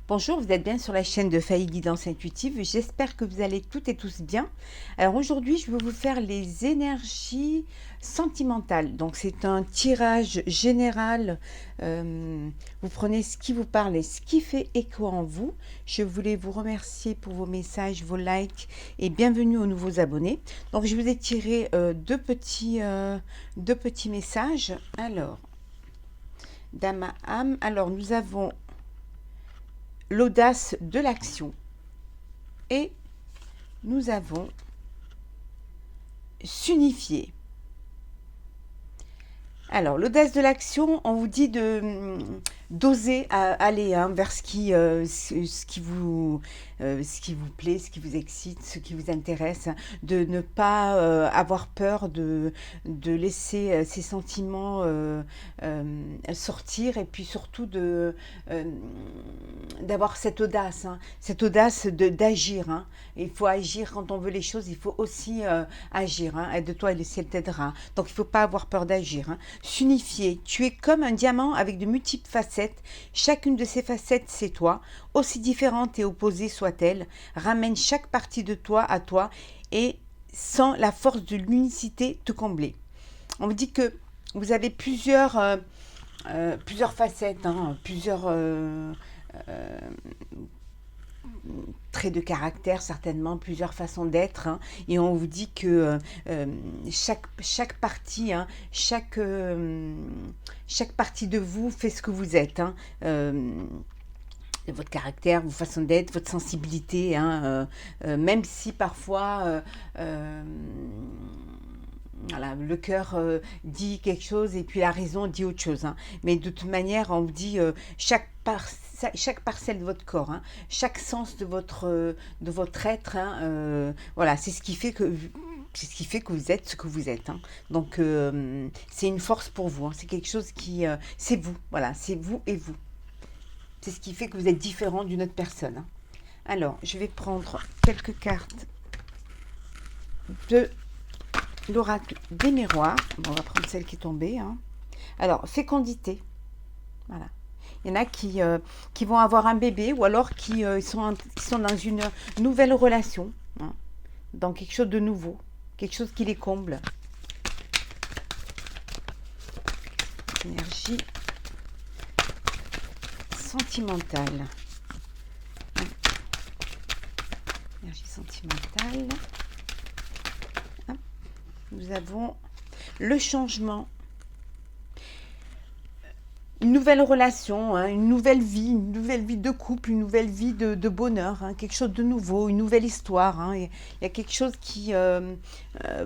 Bonjour, vous êtes bien sur la chaîne de Faye Guidance Intuitive. J'espère que vous allez toutes et tous bien. Alors aujourd'hui, je vais vous faire les énergies sentimentales. Donc c'est un tirage général. Vous prenez ce qui vous parle et ce qui fait écho en vous. Je voulais vous remercier pour vos messages, vos likes et bienvenue aux nouveaux abonnés. Donc je vous ai tiré deux petits messages. Alors, Dama âme. Alors nous avons l'audace de l'action et nous avons s'unifier. Alors, l'audace de l'action, on vous dit d'oser aller vers ce qui vous plaît, ce qui vous excite, ce qui vous intéresse, de ne pas avoir peur de laisser ces sentiments sortir et puis surtout d'avoir cette audace d'agir. Hein. Il faut agir quand on veut les choses, il faut aussi agir. Hein. Aide-toi et le ciel t'aidera. Donc il ne faut pas avoir peur d'agir. Hein. S'unifier. Tu es comme un diamant avec de multiples facettes. Chacune de ces facettes, c'est toi. Aussi différente et opposée soit-elle, ramène chaque partie de toi à toi et sans la force de l'unicité te combler. On me dit que vous avez plusieurs facettes, hein, plusieurs traits de caractère, certainement, plusieurs façons d'être. Hein, et on vous dit que chaque partie, hein, chaque partie de vous fait ce que vous êtes. Hein, votre caractère, vos façons d'être, votre sensibilité, hein, même si parfois voilà, le cœur dit quelque chose et puis la raison dit autre chose. Hein. Mais de toute manière, on vous dit chaque parcelle de votre corps, hein, chaque sens de votre être, hein, voilà, c'est ce qui fait que vous êtes ce que vous êtes. Hein. Donc c'est une force pour vous. Hein. C'est quelque chose qui, c'est vous. Voilà, c'est vous et vous. C'est ce qui fait que vous êtes différent d'une autre personne. Hein. Alors, je vais prendre quelques cartes de l'oracle des miroirs. Bon, on va prendre celle qui est tombée. Hein. Alors, fécondité. Voilà. Il y en a qui vont avoir un bébé ou alors qui sont dans une nouvelle relation. Hein, dans quelque chose de nouveau. Quelque chose qui les comble. Énergie sentimentale. Énergie sentimentale. Nous avons le changement. Une nouvelle relation, hein, une nouvelle vie de couple, une nouvelle vie de bonheur, hein, quelque chose de nouveau, une nouvelle histoire. Hein, il y a quelque chose qui,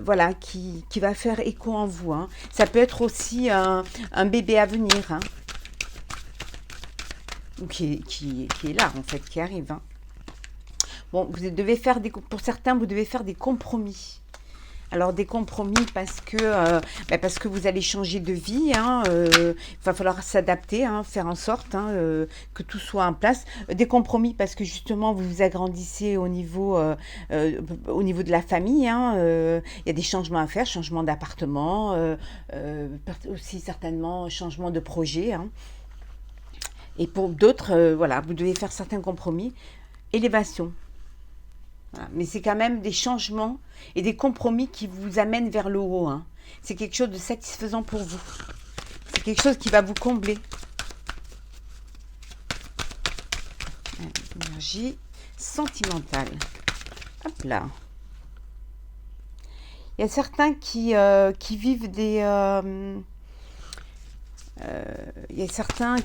voilà, qui va faire écho en vous. Hein. Ça peut être aussi un bébé à venir, hein, qui est là, en fait, qui arrive. Hein. Bon, pour certains, vous devez faire des compromis. Alors des compromis parce que vous allez changer de vie, hein, il va falloir s'adapter, hein, faire en sorte hein, que tout soit en place. Des compromis parce que justement vous vous agrandissez au niveau de la famille. Hein, il y a des changements à faire, changement d'appartement, aussi certainement changement de projet. Hein. Et pour d'autres, voilà, vous devez faire certains compromis. Élévation. Voilà. Mais c'est quand même des changements et des compromis qui vous amènent vers le haut. Hein. C'est quelque chose de satisfaisant pour vous. C'est quelque chose qui va vous combler. Énergie sentimentale. Hop là. Il y a certains qui vivent des... il y a certains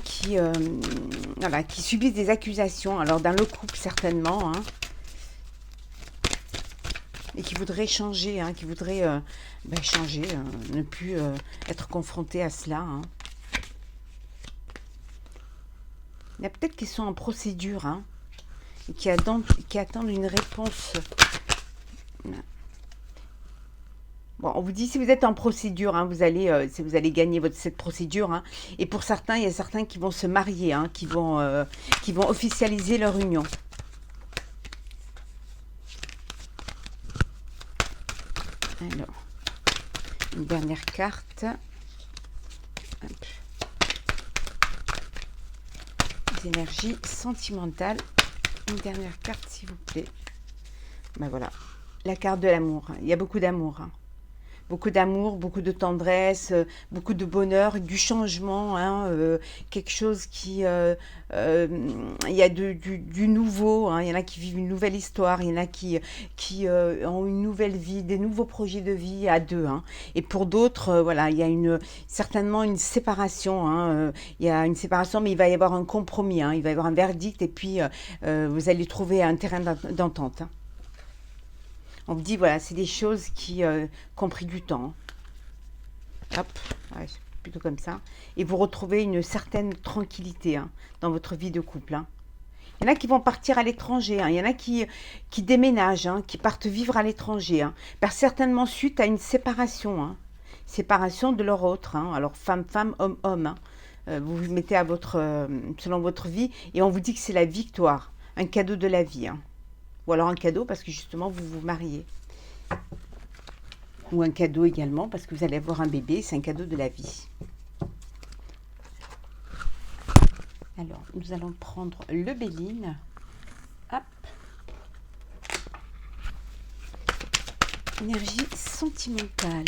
voilà, qui subissent des accusations. Alors dans le couple certainement. Hein. Et qui voudraient changer, hein, qui voudraient changer, ne plus être confrontés à cela. Hein. Il y a peut-être qui sont en procédure hein, et qui attendent une réponse. Bon, on vous dit si vous êtes en procédure, hein, vous allez gagner cette procédure. Hein. Et pour certains, il y a certains qui vont se marier, hein, qui vont officialiser leur union. Alors, une dernière carte. Hop. énergies sentimentales. Une dernière carte, s'il vous plaît. Ben voilà, la carte de l'amour. Il y a beaucoup d'amour. Beaucoup d'amour, beaucoup de tendresse, beaucoup de bonheur, du changement, quelque chose qui... il y a du nouveau, il y en a qui vivent une nouvelle histoire, il y en a qui ont une nouvelle vie, des nouveaux projets de vie à deux. Et pour d'autres, voilà, il y a certainement une séparation. Il y a une séparation, mais il va y avoir un compromis, il va y avoir un verdict, et puis vous allez trouver un terrain d'entente. On me dit, voilà, c'est des choses qui ont pris du temps. Hop, ouais, plutôt comme ça. Et vous retrouvez une certaine tranquillité dans votre vie de couple. Il y en a qui vont partir à l'étranger. Il y en a qui déménagent, qui partent vivre à l'étranger. Certainement suite à une séparation. Séparation de leur autre. Alors, femme, homme. Vous vous mettez selon votre vie et on vous dit que c'est la victoire. Un cadeau de la vie. Ou alors un cadeau parce que justement vous vous mariez. Ou un cadeau également parce que vous allez avoir un bébé, c'est un cadeau de la vie. Alors, nous allons prendre le Béline. Hop. Énergie sentimentale.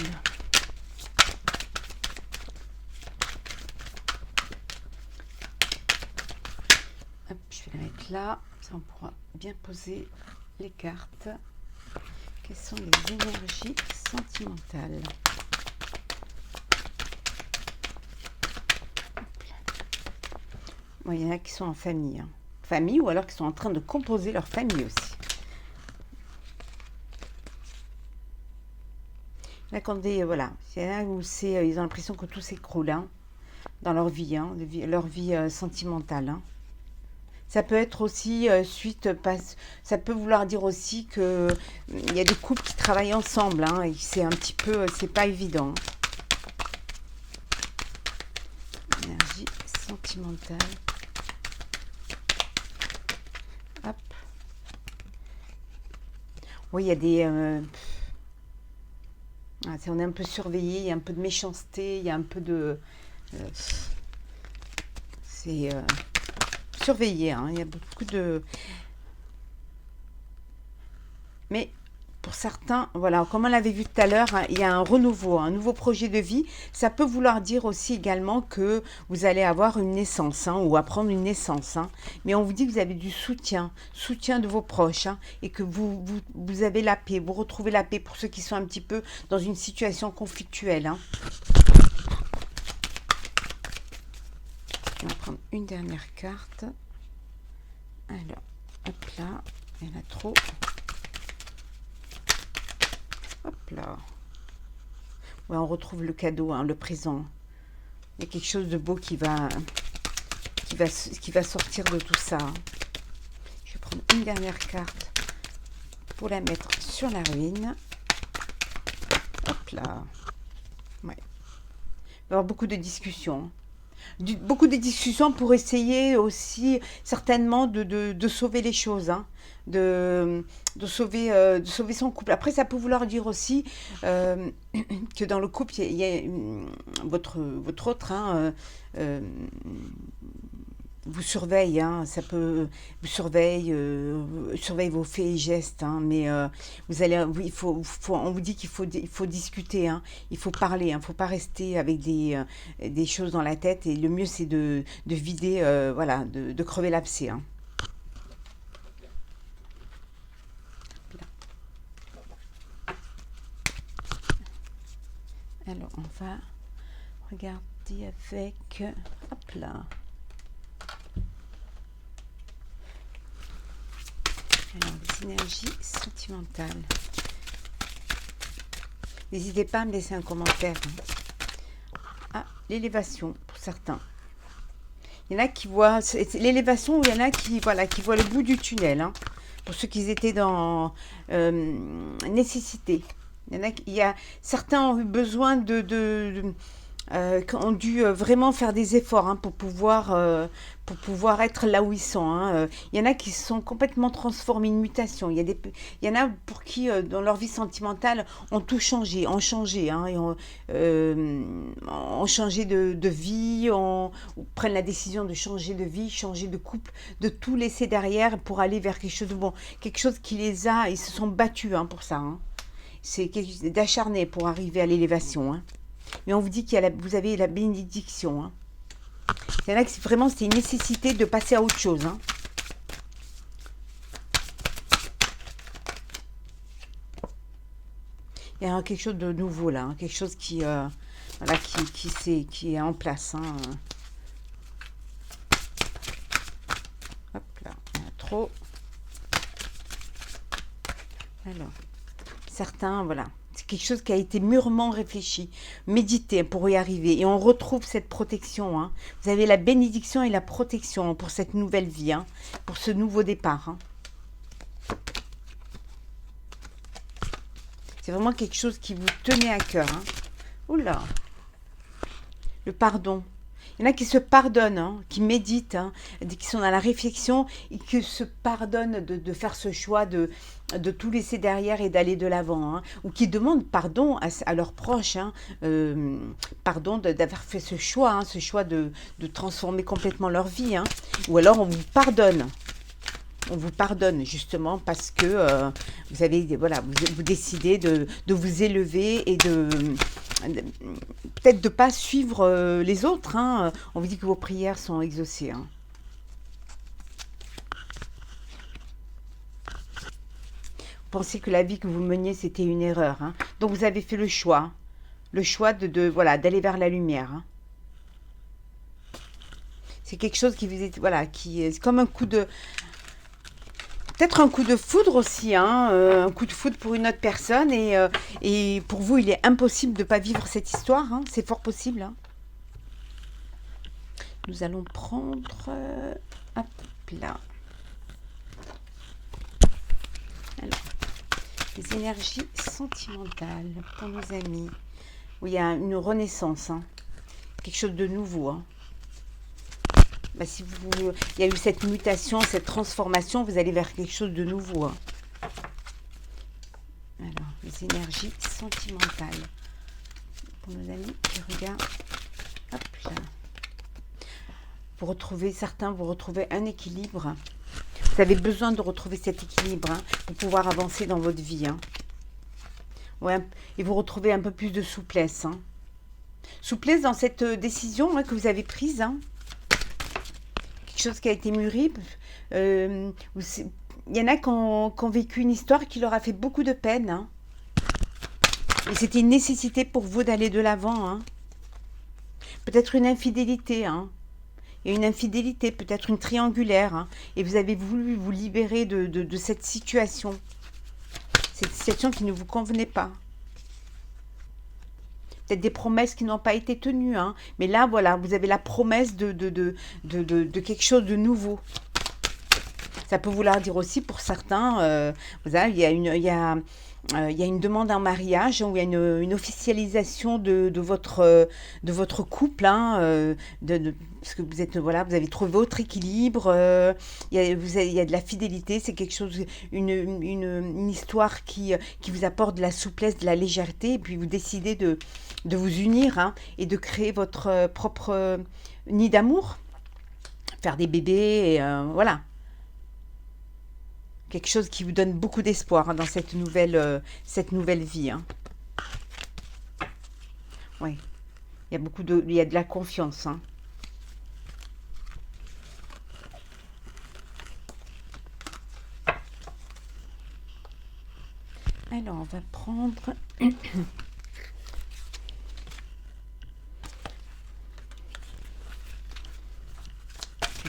Hop, je vais la mettre là. Ça, on pourra bien poser les cartes. Quelles sont les énergies sentimentales? Bon, il y en a qui sont en famille. Famille ou alors qui sont en train de composer leur famille aussi. Là, quand voilà, il y en a où ils ont l'impression que tout s'écroule dans leur vie, leur vie sentimentale. Ça peut être aussi ça peut vouloir dire aussi que il y a des couples qui travaillent ensemble, et c'est un petit peu, c'est pas évident. Énergie sentimentale. Hop. Oui, il y a des, on est un peu surveillé, il y a un peu de méchanceté, il y a un peu de, c'est surveillé, il y a beaucoup de... Mais pour certains, voilà, comme on l'avait vu tout à l'heure, il y a un renouveau, un nouveau projet de vie. Ça peut vouloir dire aussi également que vous allez avoir une naissance ou apprendre une naissance. Mais on vous dit que vous avez du soutien de vos proches et que vous avez la paix, vous retrouvez la paix pour ceux qui sont un petit peu dans une situation conflictuelle. On va prendre une dernière carte. Alors, hop là, il y en a trop. Hop là. Ouais, on retrouve le cadeau, le présent. Il y a quelque chose de beau qui va sortir de tout ça. Je vais prendre une dernière carte pour la mettre sur la ruine. Hop là. Ouais. Il va y avoir beaucoup de discussions. Beaucoup de discussions pour essayer aussi certainement de sauver les choses, de sauver son couple. Après, ça peut vouloir dire aussi que dans le couple, il y a votre autre vous surveille, vous surveille vos faits et gestes, mais vous allez, on vous dit qu'il faut discuter, il faut parler, faut pas rester avec des choses dans la tête, et le mieux c'est de vider, voilà, de crever l'abcès. Alors on va regarder avec, hop là. Alors, les énergies sentimentales. N'hésitez pas à me laisser un commentaire. Ah, l'élévation, pour certains. Il y en a qui voient l'élévation, ou il y en a qui voient le bout du tunnel. Pour ceux qui étaient dans nécessité. Certains ont eu besoin qui ont dû vraiment faire des efforts, hein, pour pouvoir être là où ils sont, hein. Il y en a qui se sont complètement transformés, une mutation. Il y en a pour qui, dans leur vie sentimentale, ont tout changé, ont changé, hein, et ont changé de vie, ou prennent la décision de changer de vie, changer de couple, de tout laisser derrière pour aller vers quelque chose de bon, quelque chose qui les a, ils se sont battus, hein, pour ça, hein. C'est quelque chose d'acharné pour arriver à l'élévation, hein. Mais on vous dit vous avez la bénédiction, hein. Il y en a qui vraiment c'est une nécessité de passer à autre chose, hein. Il y a quelque chose de nouveau là, hein, quelque chose qui, voilà, qui est en place, hein. Hop là, il y en a trop. Alors, certains, voilà. C'est quelque chose qui a été mûrement réfléchi, médité pour y arriver. Et on retrouve cette protection, hein. Vous avez la bénédiction et la protection pour cette nouvelle vie, hein, pour ce nouveau départ, hein. C'est vraiment quelque chose qui vous tenait à cœur, hein. Oula, le pardon. Il y en a qui se pardonnent, hein, qui méditent, hein, qui sont dans la réflexion et qui se pardonnent de faire ce choix de tout laisser derrière et d'aller de l'avant, hein, ou qui demandent pardon à leurs proches, hein, pardon d'avoir fait ce choix de transformer complètement leur vie, hein, ou alors on vous pardonne. On vous pardonne justement parce que vous avez, voilà, vous décidez de vous élever et peut-être de ne pas suivre les autres, hein. On vous dit que vos prières sont exaucées, hein. Vous pensez que la vie que vous meniez, c'était une erreur, hein. Donc vous avez fait le choix voilà, d'aller vers la lumière, hein. C'est quelque chose qui vous est, voilà, qui est comme un coup de... Peut-être un coup de foudre aussi, hein, un coup de foudre pour une autre personne. Et pour vous, il est impossible de ne pas vivre cette histoire, hein. C'est fort possible, hein. Nous allons prendre... hop là. Alors, les énergies sentimentales pour nos amis. Oui, il y a une renaissance, hein. Quelque chose de nouveau, hein. Bah, il y a eu cette mutation, cette transformation, vous allez vers quelque chose de nouveau, hein. Alors, les énergies sentimentales pour nos amis qui regardent. Hop là. Certains, vous retrouvez un équilibre. Vous avez besoin de retrouver cet équilibre, hein, pour pouvoir avancer dans votre vie, hein. Ouais, et vous retrouvez un peu plus de souplesse, hein. Souplesse dans cette décision, hein, que vous avez prise, hein. Chose qui a été mûrie. Il y en a qui ont vécu une histoire qui leur a fait beaucoup de peine, hein. Et c'était une nécessité pour vous d'aller de l'avant, hein. Peut-être une infidélité, hein. Et une infidélité, peut-être une triangulaire, hein. Et vous avez voulu vous libérer de cette situation. Cette situation qui ne vous convenait pas. Peut-être des promesses qui n'ont pas été tenues, hein. Mais là, voilà, vous avez la promesse de quelque chose de nouveau. Ça peut vouloir dire aussi pour certains, vous savez, il y a une demande en mariage, où il y a une officialisation de votre couple, hein, parce que vous êtes, voilà, vous avez trouvé votre équilibre, il y a de la fidélité, c'est quelque chose, une histoire qui vous apporte de la souplesse, de la légèreté, et puis vous décidez de vous unir, hein, et de créer votre propre nid d'amour, faire des bébés, et voilà. Quelque chose qui vous donne beaucoup d'espoir, hein, dans cette nouvelle vie, hein. Oui, il y a de la confiance, hein. Alors, on va prendre... Quelles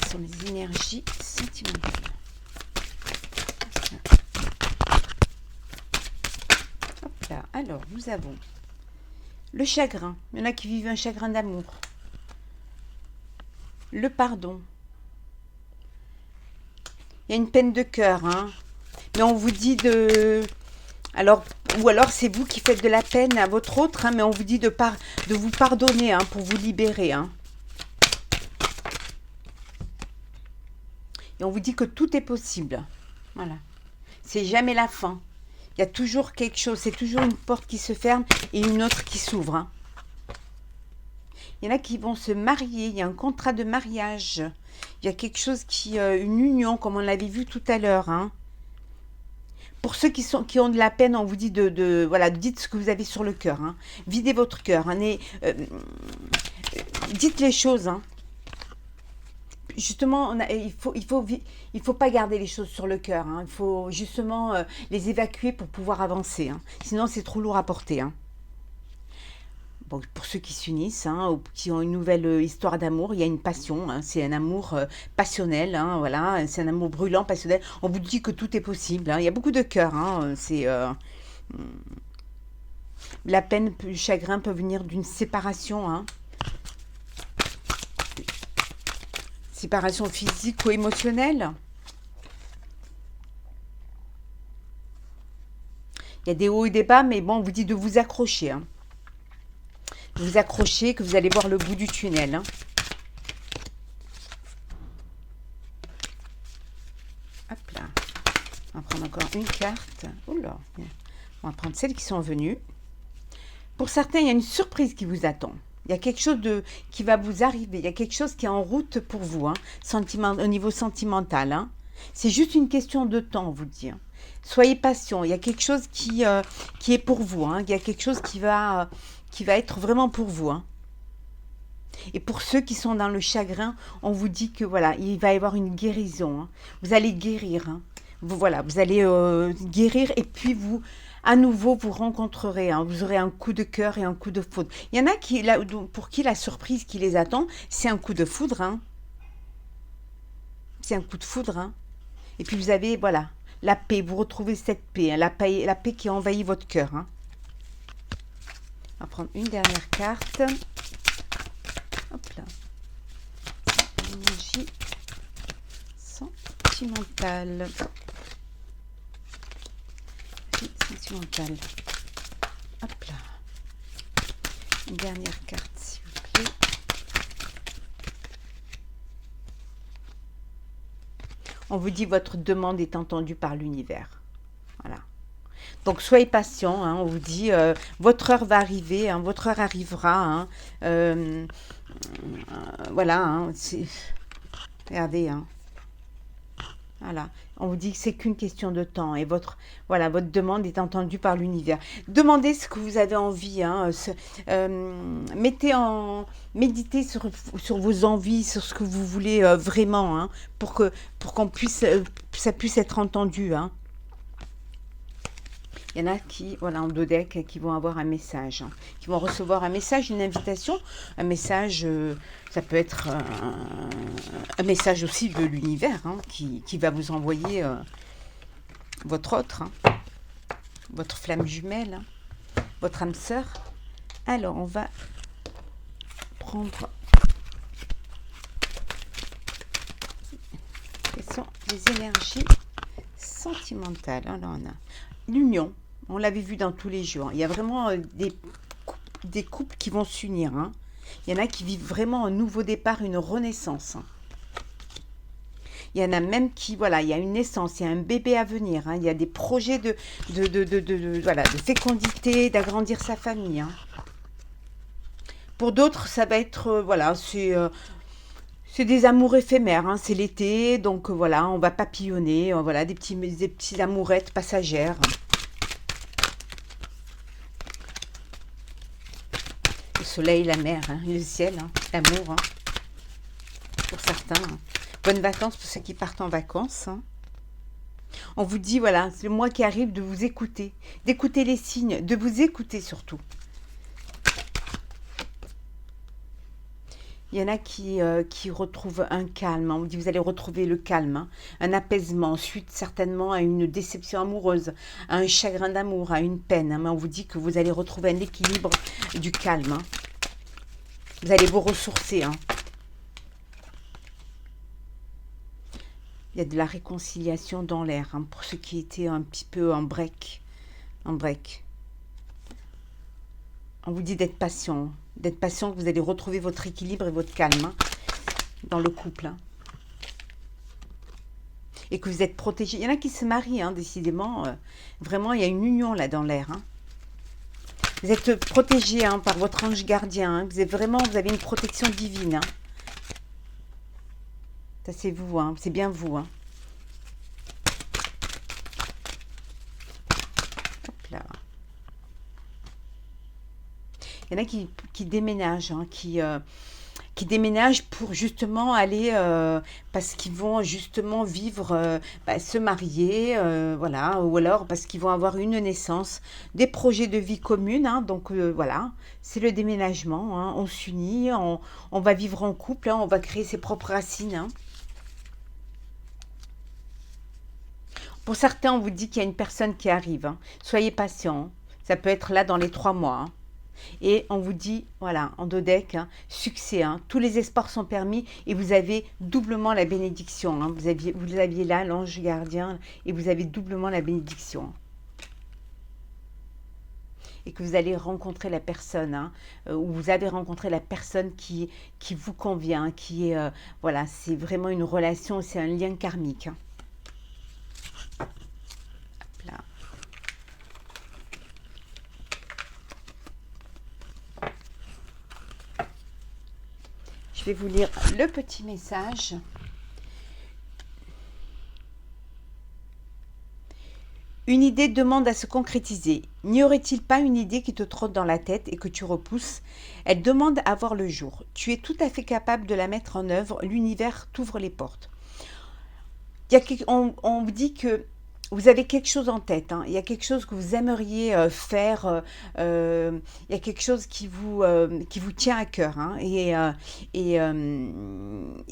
sont les énergies sentimentales? Alors, nous avons le chagrin. Il y en a qui vivent un chagrin d'amour. Le pardon. Il y a une peine de cœur, hein. Mais on vous dit Alors, ou alors c'est vous qui faites de la peine à votre autre, hein, mais on vous dit de vous pardonner, hein, pour vous libérer, hein. Et on vous dit que tout est possible. Voilà. C'est jamais la fin. Il y a toujours quelque chose, c'est toujours une porte qui se ferme et une autre qui s'ouvre, hein. Il y en a qui vont se marier, il y a un contrat de mariage. Il y a quelque chose une union, comme on l'avait vu tout à l'heure, hein. Pour ceux qui ont de la peine, on vous dit voilà, dites ce que vous avez sur le cœur, hein. Videz votre cœur, hein, dites les choses, hein. Justement, il faut pas garder les choses sur le cœur, hein. Il faut justement les évacuer pour pouvoir avancer, hein. Sinon, c'est trop lourd à porter, hein. Bon, pour ceux qui s'unissent, hein, ou qui ont une nouvelle histoire d'amour, il y a une passion, hein. C'est un amour passionnel, hein, voilà, c'est un amour brûlant, passionnel. On vous dit que tout est possible, hein. Il y a beaucoup de cœur, hein. La peine, le chagrin peut venir d'une séparation, hein. Séparation physique ou émotionnelle. Il y a des hauts et des bas, mais bon, on vous dit de vous accrocher, hein. De vous accrocher, que vous allez voir le bout du tunnel, hein. Hop là. On va prendre encore une carte. Oula. On va prendre celles qui sont venues. Pour certains, il y a une surprise qui vous attend. Il y a quelque chose qui va vous arriver. Il y a quelque chose qui est en route pour vous, hein, au niveau sentimental, hein. C'est juste une question de temps, on vous dit, hein. Soyez patient. Il y a quelque chose qui est pour vous, hein. Il y a quelque chose qui va être vraiment pour vous, hein. Et pour ceux qui sont dans le chagrin, on vous dit que voilà, il va y avoir une guérison, hein. Vous allez guérir, hein. Voilà, vous allez guérir et puis à nouveau, vous rencontrerez, hein. Vous aurez un coup de cœur et un coup de foudre. Il y en a pour qui la surprise qui les attend, c'est un coup de foudre, hein. C'est un coup de foudre, hein. Et puis vous avez, voilà, la paix. Vous retrouvez cette paix, hein, la paix qui envahit votre cœur, hein. On va prendre une dernière carte. Hop là. Énergie sentimentale. Sentimentale. Hop là. Une dernière carte, s'il vous plaît. On vous dit votre demande est entendue par l'univers. Voilà. Donc, soyez patient, hein, on vous dit, votre heure va arriver, hein, votre heure arrivera, hein, voilà, hein, regardez, hein, voilà, on vous dit que c'est qu'une question de temps et votre demande est entendue par l'univers. Demandez ce que vous avez envie, hein, méditez sur vos envies, sur ce que vous voulez vraiment, hein, pour qu'on ça puisse être entendu, hein. Il y en a qui, voilà, en dos deck, qui vont avoir un message, hein, qui vont recevoir un message, une invitation, un message, ça peut être un message aussi de l'univers, hein, qui va vous envoyer votre autre, hein, votre flamme jumelle, hein, votre âme sœur. Alors, on va prendre... Quelles sont les énergies sentimentales? Alors, on a l'union. On l'avait vu dans tous les jours. Il y a vraiment des couples qui vont s'unir, hein. Il y en a qui vivent vraiment un nouveau départ, une renaissance, hein. Il y en a même qui, voilà, il y a une naissance, il y a un bébé à venir, hein. Il y a des projets de fécondité, d'agrandir sa famille, hein. Pour d'autres, ça va être, voilà, c'est des amours éphémères, hein. C'est l'été, donc voilà, on va papillonner, voilà, des petits amourettes passagères. Le soleil, la mer, hein, le ciel, hein, l'amour, hein, pour certains, hein. Bonnes vacances pour ceux qui partent en vacances, hein. On vous dit, voilà, c'est le mois qui arrive de vous écouter, d'écouter les signes, de vous écouter surtout. Il y en a qui retrouvent un calme, hein. On vous dit, vous allez retrouver le calme, hein, un apaisement, suite certainement à une déception amoureuse, à un chagrin d'amour, à une peine, hein. Mais on vous dit que vous allez retrouver un équilibre du calme, hein. Vous allez vous ressourcer, hein. Il y a de la réconciliation dans l'air, hein, pour ceux qui étaient un petit peu en break. en break. On vous dit d'être patient, que vous allez retrouver votre équilibre et votre calme hein, dans le couple. Hein. Et que vous êtes protégé. Il y en a qui se marient, hein, décidément. Vraiment, il y a une union là dans l'air. Hein. Vous êtes protégé hein, par votre ange gardien. Hein. Vous avez une protection divine. Hein. Ça, c'est vous. Hein. C'est bien vous. Hein. Hop là. Il y en a qui déménagent, hein, qui déménagent pour justement aller, parce qu'ils vont justement vivre, se marier, voilà, ou alors parce qu'ils vont avoir une naissance, des projets de vie communes, hein, donc voilà, c'est le déménagement, hein, on s'unit, on va vivre en couple, hein, on va créer ses propres racines. Hein. Pour certains, on vous dit qu'il y a une personne qui arrive, hein. Soyez patient, ça peut être là dans les 3 mois. Hein. Et on vous dit, voilà, en dodec, hein, succès, hein, tous les espoirs sont permis et vous avez doublement la bénédiction. Hein, vous aviez là l'ange gardien et vous avez doublement la bénédiction. Et que vous allez rencontrer la personne, hein, ou vous avez rencontré la personne qui vous convient, qui est, voilà, c'est vraiment une relation, c'est un lien karmique. Hein. Hop là. Je vais vous lire le petit message. Une idée demande à se concrétiser. N'y aurait-il pas une idée qui te trotte dans la tête et que tu repousses? Elle demande à voir le jour. Tu es tout à fait capable de la mettre en œuvre. L'univers t'ouvre les portes. On vous dit que vous avez quelque chose en tête, hein. Il y a quelque chose que vous aimeriez faire, il y a quelque chose qui vous tient à cœur, hein, et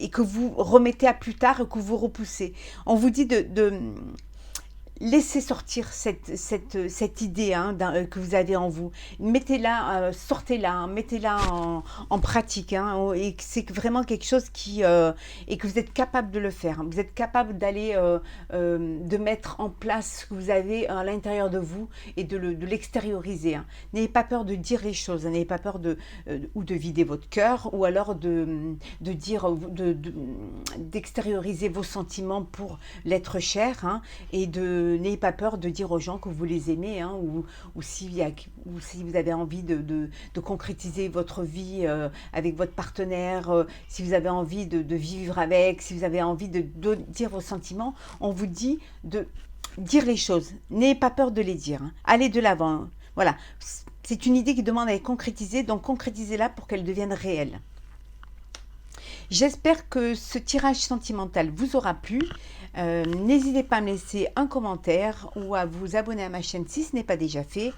que vous remettez à plus tard et que vous repoussez. On vous dit de laissez sortir cette idée hein, que vous avez en vous. Mettez-la, sortez-la, hein, mettez-la en pratique. Hein, et c'est vraiment quelque chose et que vous êtes capable de le faire. Vous êtes capable d'aller, de mettre en place ce que vous avez à l'intérieur de vous et de l'extérioriser. Hein. N'ayez pas peur de dire les choses. Hein, n'ayez pas peur ou de vider votre cœur ou alors d'extérioriser vos sentiments pour l'être cher hein, et n'ayez pas peur de dire aux gens que vous les aimez hein, ou si vous avez envie de concrétiser votre vie avec votre partenaire, si vous avez envie de vivre avec, si vous avez envie de dire vos sentiments, on vous dit de dire les choses. N'ayez pas peur de les dire. Hein. Allez de l'avant. Hein. Voilà. C'est une idée qui demande à être concrétisée, donc concrétisez-la pour qu'elle devienne réelle. J'espère que ce tirage sentimental vous aura plu. N'hésitez pas à me laisser un commentaire ou à vous abonner à ma chaîne si ce n'est pas déjà fait.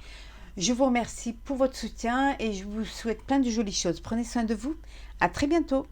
Je vous remercie pour votre soutien et je vous souhaite plein de jolies choses. Prenez soin de vous. À très bientôt.